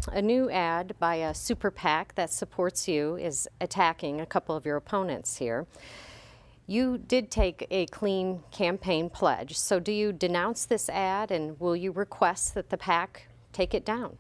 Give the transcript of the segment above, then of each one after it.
A new ad by a super PAC that supports you is attacking a couple of your opponents here. You did take a clean campaign pledge. So do you denounce this ad, and will you request that the PAC take it down?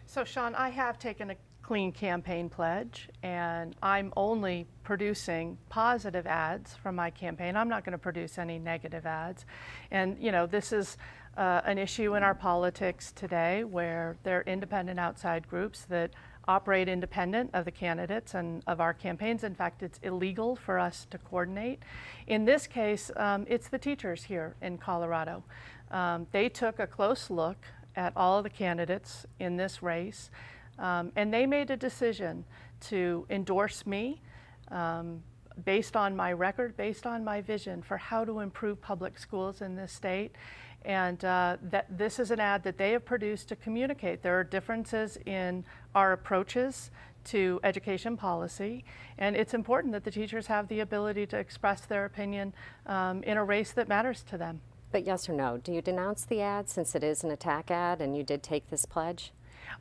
So Sean, I have taken a clean campaign pledge, and I'm only producing positive ads from my campaign. I'm not going to produce any negative ads. And you know, this is an issue in our politics today where there are independent outside groups that operate independent of the candidates and of our campaigns. In fact, it's illegal for us to coordinate. In this case, it's the teachers here in Colorado. They took a close look at all of the candidates in this race, and they made a decision to endorse me based on my record, based on my vision for how to improve public schools in this state. And that this is an ad that they have produced to communicate. There are differences in our approaches to education policy, and it's important that the teachers have the ability to express their opinion in a race that matters to them. But yes or no, do you denounce the ad since it is an attack ad and you did take this pledge?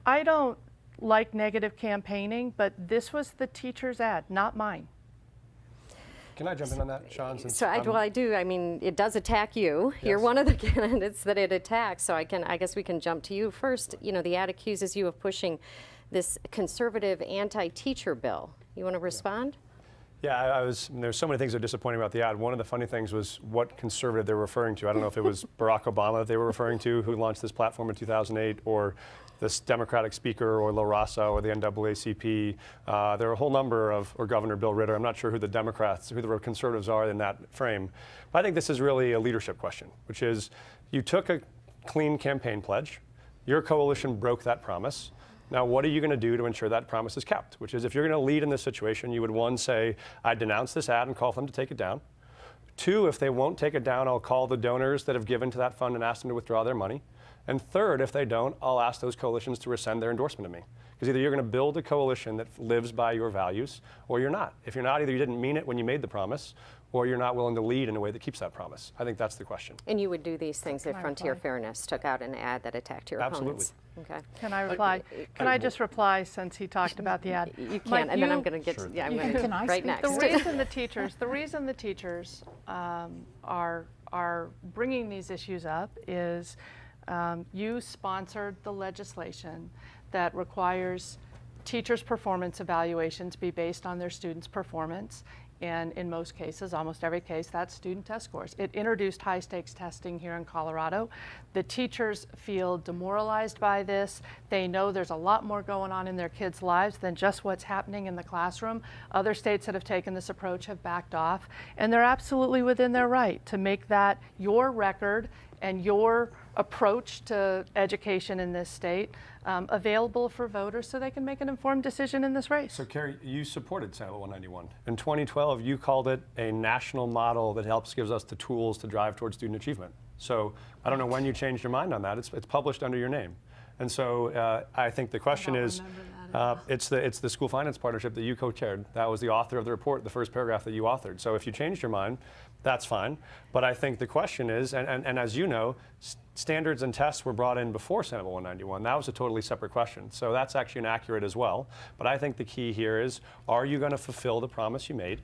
I don't like negative campaigning, but this was the teacher's ad, not mine. Can I jump in on that, Sean? So I do. I mean, it does attack you. Yes. You're one of the candidates that it attacks. So I guess we can jump to you first. You know, the ad accuses you of pushing this conservative anti-teacher bill. You want to respond? Yeah, there's so many things that are disappointing about the ad. One of the funny things was what conservative they were referring to. I don't know if it was Barack Obama that they were referring to, who launched this platform in 2008, or this Democratic speaker, or La Raza, or the NAACP. There are a whole number of, or Governor Bill Ritter. I'm not sure who the Democrats, who the conservatives are in that frame. But I think this is really a leadership question, which is you took a clean campaign pledge. Your coalition broke that promise. Now, what are you going to do to ensure that promise is kept? Which is, if you're going to lead in this situation, you would, one, say, I denounce this ad and call for them to take it down. Two, if they won't take it down, I'll call the donors that have given to that fund and ask them to withdraw their money. And third, if they don't, I'll ask those coalitions to rescind their endorsement of me. Because either you're going to build a coalition that lives by your values, or you're not. If you're not, either you didn't mean it when you made the promise, or you're not willing to lead in a way that keeps that promise. I think that's the question. And you would do these things if Frontier Fairness took out an ad that attacked your opponents? Absolutely. Okay. Can I reply? Can I just reply since he talked about the ad? You can, and then I'm going to get, yeah, I'm going to right next. The reason the teachers are bringing these issues up is you sponsored the legislation that requires teachers' performance evaluations be based on their students' performance. And in most cases, almost every case, that's student test scores. It introduced high-stakes testing here in Colorado. The teachers feel demoralized by this. They know there's a lot more going on in their kids' lives than just what's happening in the classroom. Other states that have taken this approach have backed off, and they're absolutely within their right to make that your record and your approach to education in this state available for voters so they can make an informed decision in this race. So Cary, you supported Senate Bill 191. In 2012, you called it a national model that gives us the tools to drive towards student achievement. So I don't know when you changed your mind on that. It's published under your name. And so I think the question is, it's the school finance partnership that you co-chaired. That was the author of the report, the first paragraph that you authored. So if you changed your mind, that's fine. But I think the question is, and as you know, standards and tests were brought in before Senate Bill 191. That was a totally separate question. So that's actually inaccurate as well. But I think the key here is, are you going to fulfill the promise you made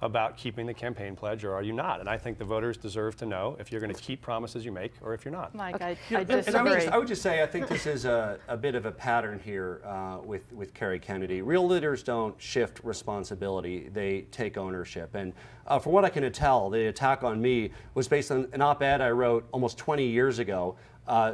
about keeping the campaign pledge, or are you not? And I think the voters deserve to know if you're going to keep promises you make or if you're not. Mike, Okay. I disagree. I would just say I think this is a bit of a pattern here with Cary Kennedy. Real leaders don't shift responsibility, they take ownership. And from what I can tell, the attack on me was based on an op-ed I wrote almost 20 years ago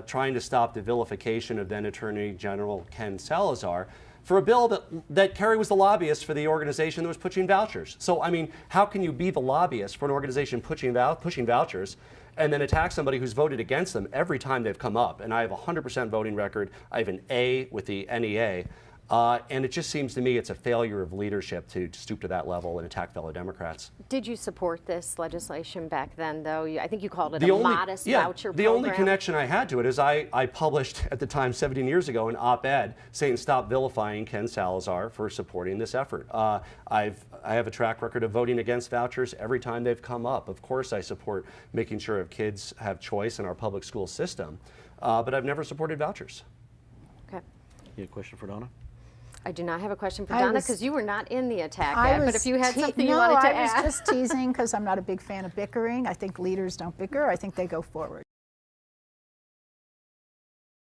trying to stop the vilification of then Attorney General Ken Salazar for a bill that Cary was the lobbyist for the organization that was pushing vouchers. So, I mean, how can you be the lobbyist for an organization pushing vouchers and then attack somebody who's voted against them every time they've come up? And I have a 100% voting record. I have an A with the NEA. And it just seems to me it's a failure of leadership to stoop to that level and attack fellow Democrats. Did you support this legislation back then, though? I think you called it a modest voucher program. The only connection I had to it is I published at the time 17 years ago an op-ed saying stop vilifying Ken Salazar for supporting this effort. I have a track record of voting against vouchers every time they've come up. Of course I support making sure kids have choice in our public school system, but I've never supported vouchers. Okay. You have a question for Donna? I do not have a question for I Donna was- because you were not in the attack I ad, but was if you had something you no, wanted to I was add. just teasing because I'm not a big fan of bickering. I think leaders don't bicker. I think they go forward.